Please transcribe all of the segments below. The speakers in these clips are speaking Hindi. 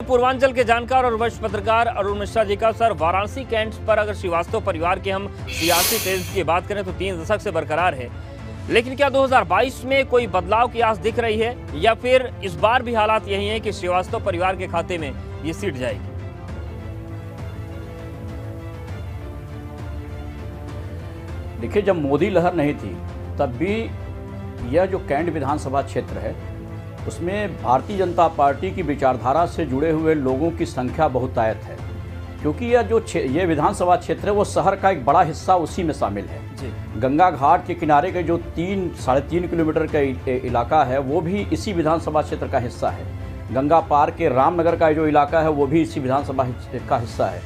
पूर्वांचल के जानकार और वरिष्ठ पत्रकार अरुण मिश्रा जी का सर, वाराणसी कैंट पर अगर श्रीवास्तव परिवार की हम सियासी तेज की बात करें तो 3 दशक से बरकरार है, लेकिन क्या 2022 में कोई बदलाव की आस दिख रही है या फिर इस बार भी हालात यही है कि श्रीवास्तव परिवार के खाते में ये सीट जाएगी? देखिए, जब मोदी लहर नहीं थी तब भी यह जो कैंट विधानसभा क्षेत्र है उसमें भारतीय जनता पार्टी की विचारधारा से जुड़े हुए लोगों की संख्या बहुतायत है, क्योंकि ये विधानसभा क्षेत्र है वो शहर का एक बड़ा हिस्सा उसी में शामिल है जी। गंगा घाट के किनारे के जो 3-3.5 किलोमीटर का इलाका है वो भी इसी विधानसभा क्षेत्र का हिस्सा है। गंगा पार के रामनगर का जो इलाका है वो भी इसी विधानसभा का हिस्सा है।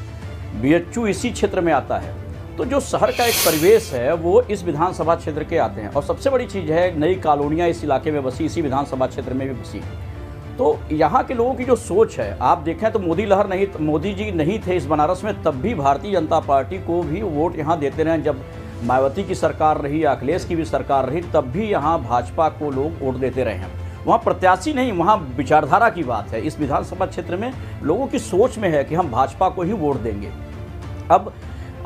BHU इसी क्षेत्र में आता है। तो जो शहर का एक परिवेश है वो इस विधानसभा क्षेत्र के आते हैं, और सबसे बड़ी चीज़ है नई कॉलोनियाँ इस इलाके में बसी, इसी विधानसभा क्षेत्र में भी बसी। तो यहाँ के लोगों की जो सोच है, आप देखें तो मोदी जी नहीं थे इस बनारस में, तब भी भारतीय जनता पार्टी को भी वोट यहाँ देते रहे। जब मायावती की सरकार रही, अखिलेश की भी सरकार रही, तब भी यहाँ भाजपा को लोग वोट देते रहे हैं। वहाँ प्रत्याशी नहीं, वहाँ विचारधारा की बात है। इस विधानसभा क्षेत्र में लोगों की सोच में है कि हम भाजपा को ही वोट देंगे। अब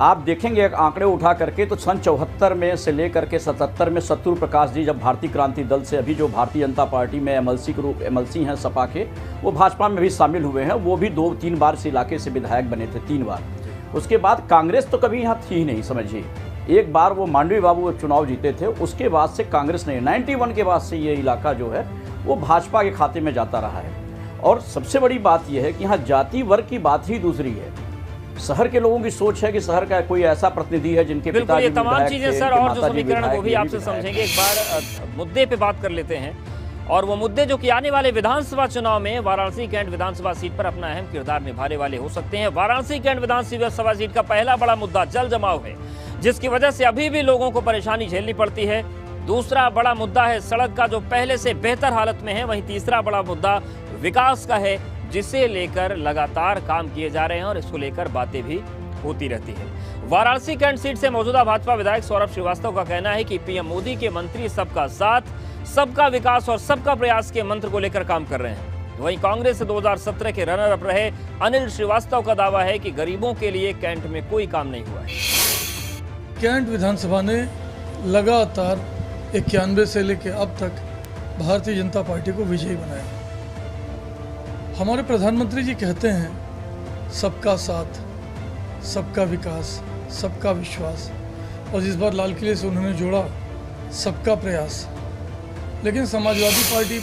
आप देखेंगे एक आंकड़े उठा करके तो सन 74 में से लेकर के 77 में सत्तूर प्रकाश जी जब भारतीय क्रांति दल से, अभी जो भारतीय जनता पार्टी में MLC हैं सपा के, वो भाजपा में भी शामिल हुए हैं। वो भी 2-3 बार इस इलाके से विधायक बने थे, 3 बार। उसके बाद कांग्रेस तो कभी यहाँ थी ही नहीं, समझिए। एक बार वो मांडवी बाबू चुनाव जीते थे, उसके बाद से कांग्रेस नहीं। 91 के बाद से ये इलाका जो है वो भाजपा के खाते में जाता रहा है। और सबसे बड़ी बात यह है कि यहाँ जाति वर्ग की बात ही दूसरी है। शहर के लोगों की सोच है कि शहर का कोई ऐसा प्रतिनिधि है जिनके बिल्कुल ये तमाम चीजें सर, और जो समीकरण वो भी आपसे समझेंगे। एक बार मुद्दे पे बात कर लेते हैं, और वो मुद्दे जो कि आने वाले विधानसभा चुनाव में वाराणसी कैंट विधानसभा सीट पर अपना अहम किरदार निभाने वाले हो सकते हैं। वाराणसी कैंट विधानसभा सीट का पहला बड़ा मुद्दा जल जमाव है, जिसकी वजह से अभी भी लोगों को परेशानी झेलनी पड़ती है। दूसरा बड़ा मुद्दा है सड़क का, जो पहले से बेहतर हालत में है। वहीं तीसरा बड़ा मुद्दा विकास का है, जिसे लेकर लगातार काम किए जा रहे हैं और इसको लेकर बातें भी होती रहती है। वाराणसी कैंट सीट से मौजूदा भाजपा विधायक सौरभ श्रीवास्तव का कहना है कि पीएम मोदी के मंत्री सबका साथ, सबका विकास और सबका प्रयास के मंत्र को लेकर काम कर रहे हैं। वहीं कांग्रेस से 2017 के रनर अप रहे अनिल श्रीवास्तव का दावा है कि गरीबों के लिए कैंट में कोई काम नहीं हुआ है। कैंट विधानसभा ने लगातार 91 से लेकर अब तक भारतीय जनता पार्टी को विजयी बनाया। हमारे प्रधानमंत्री जी कहते हैं सबका साथ, सबका विकास, सबका विश्वास, और इस बार लाल किले से उन्होंने जोड़ा सबका प्रयास। लेकिन समाजवादी पार्टी